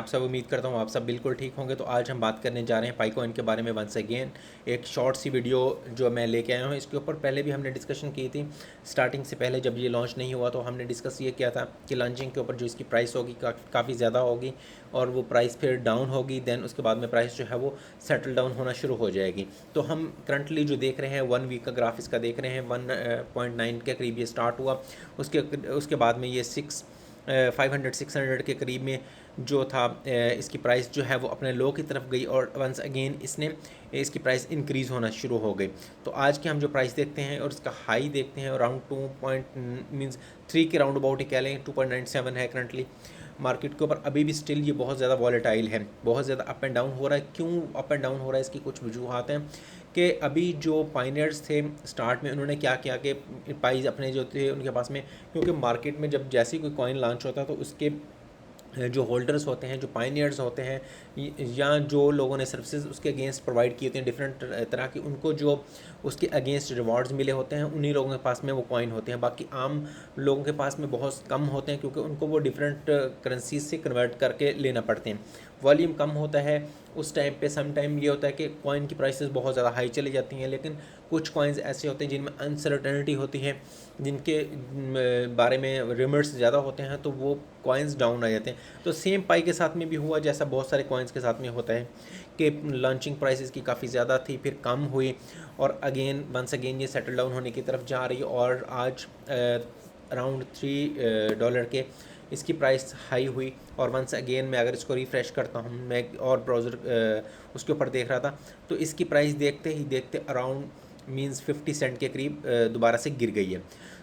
आप सब उम्मीद करता हूँ आप सब बिल्कुल ठीक होंगे। तो आज हम बात करने जा रहे हैं पाइकॉइन के बारे में वंस अगेन। एक शॉर्ट सी वीडियो जो मैं लेके आया हूँ, इसके ऊपर पहले भी हमने डिस्कशन की थी। स्टार्टिंग से पहले जब ये लॉन्च नहीं हुआ तो हमने डिस्कस ये किया था कि लॉन्चिंग के ऊपर जो इसकी प्राइस होगी काफ़ी ज़्यादा होगी और वो प्राइस फिर डाउन होगी, देन उसके बाद में प्राइस जो है वो सेटल डाउन होना शुरू हो जाएगी। तो हम करंटली जो देख रहे हैं 1 वीक का ग्राफ इसका देख रहे हैं, 1.9 के करीब ये स्टार्ट हुआ। उसके बाद में ये 500-600 के करीब में जो था, इसकी प्राइस जो है वो अपने लो की तरफ गई और वंस अगेन इसकी प्राइस इंक्रीज़ होना शुरू हो गई। तो आज की हम जो प्राइस देखते हैं और इसका हाई देखते हैं अराउंड 3 के राउंड अबाउट ही कह लें, 2.97 है करंटली मार्केट के ऊपर। अभी भी स्टिल ये बहुत ज़्यादा वॉलेटाइल है, बहुत ज़्यादा अप एंड डाउन हो रहा है। क्यों अप एंड डाउन हो रहा है, इसकी कुछ वजूहत हैं कि अभी जो पाइनियर्स थे स्टार्ट में उन्होंने क्या किया कि प्राइस अपने जो थे उनके पास में, क्योंकि मार्केट में जब जैसे ही कोई कॉइन लॉन्च होता है तो उसके जो होल्डर्स होते हैं, जो पाइनियर्स होते हैं या जो लोगों ने सर्विसेज उसके अगेंस्ट प्रोवाइड किए होते हैं डिफरेंट तरह की, उनको जो उसके अगेंस्ट रिवॉर्ड्स मिले होते हैं उन्हीं लोगों के पास में वो कॉइन होते हैं। बाकी आम लोगों के पास में बहुत कम होते हैं क्योंकि उनको वो डिफरेंट करेंसीज से कन्वर्ट करके लेना पड़ते हैं। वॉल्यूम कम होता है उस टाइम पे। सम टाइम ये होता है कि कॉइन की प्राइसेस बहुत ज़्यादा हाई चली जाती हैं, लेकिन कुछ कॉइन्स ऐसे होते हैं जिनमें अनसर्टेनिटी होती है, जिनके बारे में रिमर्स ज़्यादा होते हैं, तो वो कॉइन्स डाउन आ जाते हैं। तो सेम पाई के साथ में भी हुआ जैसा बहुत सारे कॉइन्स के साथ में होता है कि लॉन्चिंग प्राइसेस की काफ़ी ज़्यादा थी, फिर कम हुई और वंस अगेन ये सेटल डाउन होने की तरफ जा रही है। और आज अराउंड $3 के इसकी प्राइस हाई हुई और वंस अगेन मैं अगर इसको रिफ़्रेश करता हूँ, मैं और ब्राउज़र उसके ऊपर देख रहा था, तो इसकी प्राइस देखते ही देखते अराउंड 50 सेंट के करीब दोबारा से गिर गई है।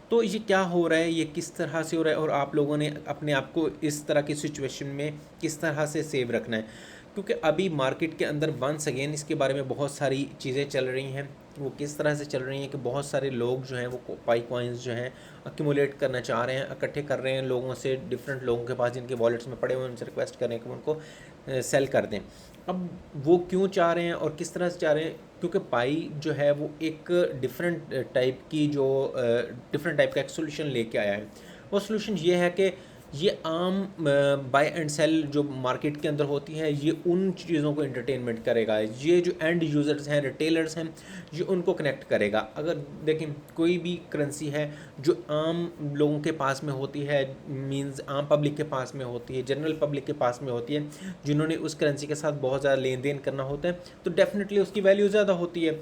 तो ये क्या हो रहा है, ये किस तरह से हो रहा है और आप लोगों ने अपने आप को इस तरह की सिचुएशन में किस तरह से सेव रखना है, क्योंकि अभी मार्केट के अंदर वंस अगेन इसके बारे में बहुत सारी चीज़ें चल रही हैं। वो किस तरह से चल रही हैं कि बहुत सारे लोग जो हैं वो पाई कॉइन्स जो हैं अक्यूमुलेट करना चाह रहे हैं, इकट्ठे कर रहे हैं लोगों से, डिफरेंट लोगों के पास जिनके वॉलेट्स में पड़े हुए हैं उनसे रिक्वेस्ट करें कि उनको सेल कर दें। अब वो क्यों चाह रहे हैं और किस तरह से चाह रहे हैं, क्योंकि पाई जो है वो एक डिफरेंट टाइप का एक सोल्यूशन लेके आया है। वो सोल्यूशन ये है कि ये आम बाय एंड सेल जो मार्केट के अंदर होती है, ये उन चीज़ों को एंटरटेनमेंट करेगा। ये जो एंड यूज़र्स हैं, रिटेलर्स हैं, ये उनको कनेक्ट करेगा। अगर देखें कोई भी करेंसी है जो आम लोगों के पास में होती है, मींस आम पब्लिक के पास में होती है, जनरल पब्लिक के पास में होती है, जिन्होंने उस करेंसी के साथ बहुत ज़्यादा लेन देन करना होता है, तो डेफिनेटली उसकी वैल्यू ज़्यादा होती है।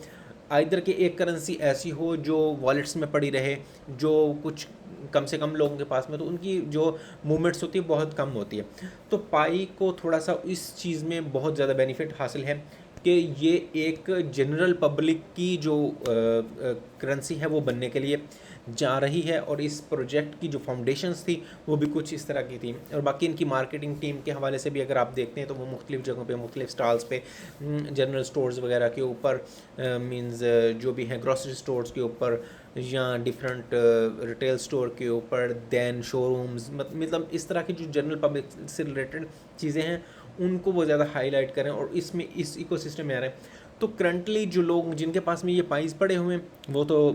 आइदर कि एक करेंसी ऐसी हो जो वॉलेट्स में पड़ी रहे, जो कुछ कम से कम लोगों के पास में, तो उनकी जो मूवमेंट्स होती है बहुत कम होती है। तो पाई को थोड़ा सा इस चीज़ में बहुत ज़्यादा बेनिफिट हासिल है कि ये एक जनरल पब्लिक की जो करेंसी है वो बनने के लिए जा रही है। और इस प्रोजेक्ट की जो फाउंडेशंस थी वो भी कुछ इस तरह की थी। और बाकी इनकी मार्केटिंग टीम के हवाले से भी अगर आप देखते हैं तो वो मुख्तलिफ़ जगहों पे, मुख्तलिफ़ स्टॉल्स पे, जनरल स्टोर्स वगैरह के ऊपर, मींस जो भी हैं ग्रॉसरी स्टोर्स के ऊपर या डिफरेंट रिटेल स्टोर के ऊपर, दैन शोरूम्स, मतलब इस तरह की जो जनरल पब्लिक से रिलेटेड चीज़ें हैं उनको वो ज़्यादा हाईलाइट करें और इसमें इस इकोसिस्टम में आ रहे हैं। तो करंटली जो लोग जिनके पास में ये पाइस पड़े हुए हैं वो तो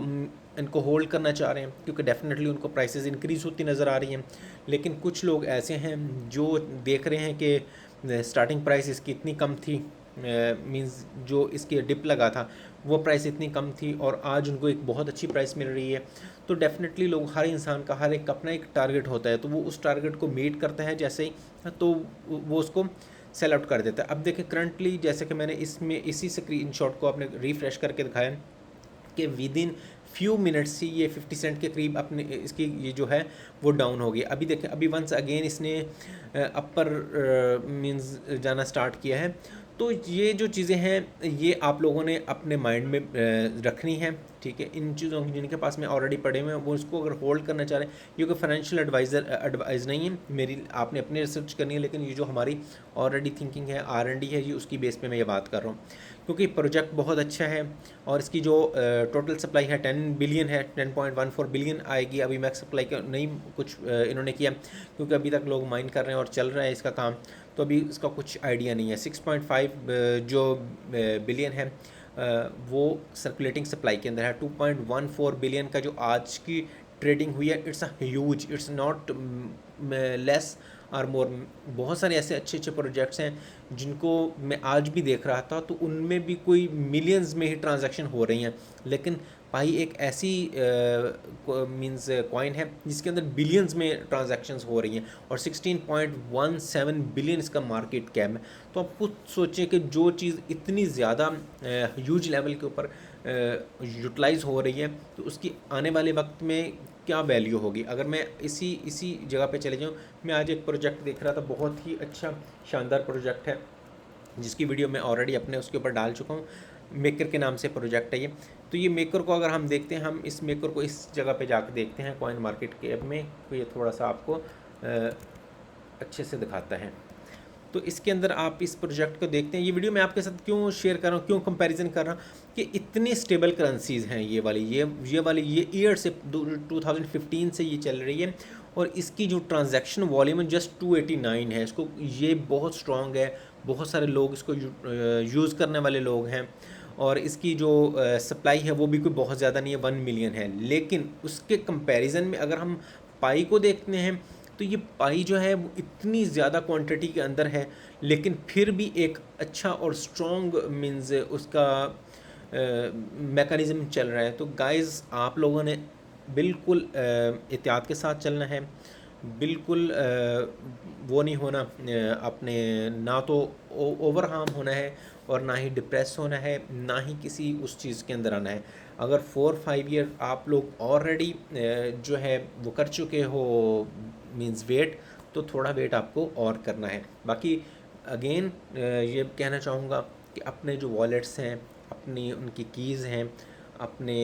इनको होल्ड करना चाह रहे हैं क्योंकि डेफिनेटली उनको प्राइसेस इंक्रीज़ होती नज़र आ रही हैं। लेकिन कुछ लोग ऐसे हैं जो देख रहे हैं कि स्टार्टिंग प्राइस इसकी इतनी कम थी, मींस जो इसकी डिप लगा था वो प्राइस इतनी कम थी और आज उनको एक बहुत अच्छी प्राइस मिल रही है। तो डेफिनेटली लोग, हर इंसान का, हर एक का अपना एक टारगेट होता है, तो वो उस टारगेट को मीट करता है जैसे ही, तो वो उसको सेल आउट कर देता है। अब देखिए करंटली जैसे कि मैंने इसमें इसी स्क्रीनशॉट को आपने रिफ्रेश करके दिखाया कि विद इन फ्यू मिनट्स ही ये 50 सेंट के करीब अपने इसकी ये जो है वो डाउन हो गई। अभी देखें अभी वंस अगेन इसने अपर मींस जाना स्टार्ट किया है। तो ये जो चीज़ें हैं ये आप लोगों ने अपने माइंड में रखनी है, ठीक है। इन चीज़ों की जिनके पास में ऑलरेडी पड़े हुए हैं वो उसको अगर होल्ड करना चाह रहे हैं, ये कोई फाइनेंशियल एडवाइस नहीं है मेरी, आपने अपनी रिसर्च करनी है। लेकिन ये जो हमारी ऑलरेडी थिंकिंग है, R&D है, ये उसकी बेस पे मैं ये बात कर रहा हूँ क्योंकि प्रोजेक्ट बहुत अच्छा है और इसकी जो टोटल सप्लाई है 10 बिलियन है, 10.14 बिलियन आएगी। अभी मैक्स सप्लाई का नहीं कुछ इन्होंने किया क्योंकि अभी तक लोग माइन कर रहे हैं और चल रहा है इसका काम, तो अभी इसका कुछ आइडिया नहीं है। 6.5 जो बिलियन है वो सर्कुलेटिंग सप्लाई के अंदर है। 2.14 बिलियन का जो आज की ट्रेडिंग हुई है, it's a huge, it's not less armour, बहुत सारे ऐसे अच्छे अच्छे प्रोजेक्ट्स हैं जिनको मैं आज भी देख रहा था, तो उनमें भी कोई मिलियंस में ही ट्रांजैक्शन हो रही हैं। लेकिन पाई एक ऐसी मींस कॉइन है जिसके अंदर बिलियंस में ट्रांजैक्शंस हो रही हैं और 16.17 बिलियन इसका मार्केट कैप है। तो आप खुद सोचें कि जो चीज़ इतनी ज़्यादा ह्यूज लेवल के ऊपर यूटिलाइज़ हो रही है, तो उसकी आने वाले वक्त में क्या वैल्यू होगी। अगर मैं इसी जगह पे चले जाऊँ, मैं आज एक प्रोजेक्ट देख रहा था, बहुत ही अच्छा शानदार प्रोजेक्ट है जिसकी वीडियो मैं ऑलरेडी अपने उसके ऊपर डाल चुका हूँ। मेकर के नाम से प्रोजेक्ट है ये। तो ये मेकर को अगर हम देखते हैं, हम इस मेकर को इस जगह पे जाकर देखते हैं कॉइन मार्केट कैप में, तो ये थोड़ा सा आपको अच्छे से दिखाता है। तो इसके अंदर आप इस प्रोजेक्ट को देखते हैं। ये वीडियो मैं आपके साथ क्यों शेयर कर रहा हूँ, क्यों कंपैरिजन कर रहा हूँ कि इतनी स्टेबल करेंसीज़ हैं ये वाली, ये ईयर से 2015 से ये चल रही है और इसकी जो ट्रांजैक्शन वॉल्यूम है जस्ट 289 है। इसको ये बहुत स्ट्रॉन्ग है, बहुत सारे लोग इसको यूज़ करने वाले लोग हैं और इसकी जो सप्लाई है वो भी कोई बहुत ज़्यादा नहीं है, 1 मिलियन है। लेकिन उसके कंपैरिजन में अगर हम पाई को देखते हैं तो ये पाई जो है वो इतनी ज़्यादा क्वांटिटी के अंदर है, लेकिन फिर भी एक अच्छा और स्ट्रॉन्ग मीन्स उसका मैकेनिज़्म चल रहा है। तो गाइज़ आप लोगों ने बिल्कुल एहतियात के साथ चलना है, बिल्कुल वो नहीं होना, अपने ना तो ओवर हार्म होना है और ना ही डिप्रेस होना है, ना ही किसी उस चीज़ के अंदर आना है। अगर 4-5 ईयर आप लोग ऑलरेडी जो है वो कर चुके हो मींस वेट, तो थोड़ा वेट आपको और करना है। बाकी अगेन ये कहना चाहूँगा कि अपने जो वॉलेट्स हैं, अपनी उनकी कीज़ हैं, अपने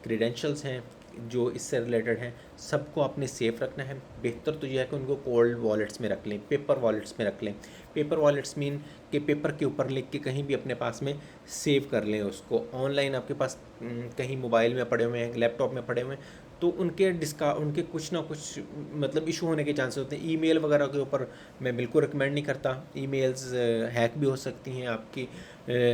क्रेडेंशियल्स हैं जो इससे रिलेटेड हैं, सबको अपने सेफ़ रखना है। बेहतर तो यह है कि उनको कोल्ड वॉलेट्स में रख लें, पेपर वॉलेट्स में रख लें। पेपर वॉलेट्स मीन कि पेपर के ऊपर लिख के कहीं भी अपने पास में सेव कर लें उसको। ऑनलाइन आपके पास कहीं मोबाइल में पड़े हुए हैं, लैपटॉप में पड़े हुए हैं, तो उनके कुछ ना कुछ मतलब इशू होने के चांसेस होते हैं। ईमेल वगैरह के ऊपर मैं बिल्कुल रिकमेंड नहीं करता, ईमेल्स हैक भी हो सकती हैं, आपकी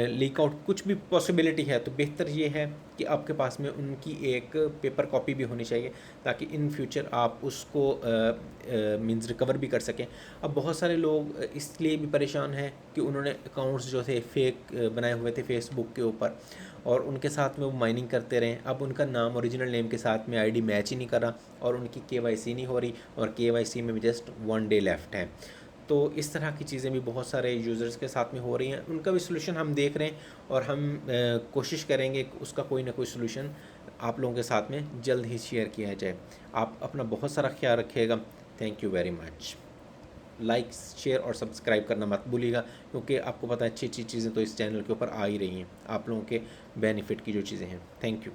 लीक आउट कुछ भी पॉसिबिलिटी है। तो बेहतर ये है कि आपके पास में उनकी एक पेपर कॉपी भी होनी चाहिए ताकि इन फ्यूचर आप उसको मींस रिकवर भी कर सकें। अब बहुत सारे लोग इसलिए भी परेशान हैं कि उन्होंने अकाउंट्स जो थे फेक बनाए हुए थे फेसबुक के ऊपर और उनके साथ में वो माइनिंग करते रहें। अब उनका नाम ओरिजिनल नेम के साथ में आईडी मैच ही नहीं कर रहा और उनकी केवाईसी नहीं हो रही और केवाईसी में भी जस्ट 1 डे लेफ्ट है। तो इस तरह की चीज़ें भी बहुत सारे यूज़र्स के साथ में हो रही हैं। उनका भी सलूशन हम देख रहे हैं और हम कोशिश करेंगे कि उसका कोई ना कोई सलूशन आप लोगों के साथ में जल्द ही शेयर किया जाए। आप अपना बहुत सारा ख्याल रखिएगा। Thank you very much. Like, share और सब्सक्राइब करना मत भूलिएगा, क्योंकि आपको पता है अच्छी अच्छी चीज़ें तो इस चैनल के ऊपर आ ही रही हैं, आप लोगों के बेनिफिट की जो चीज़ें हैं। Thank you.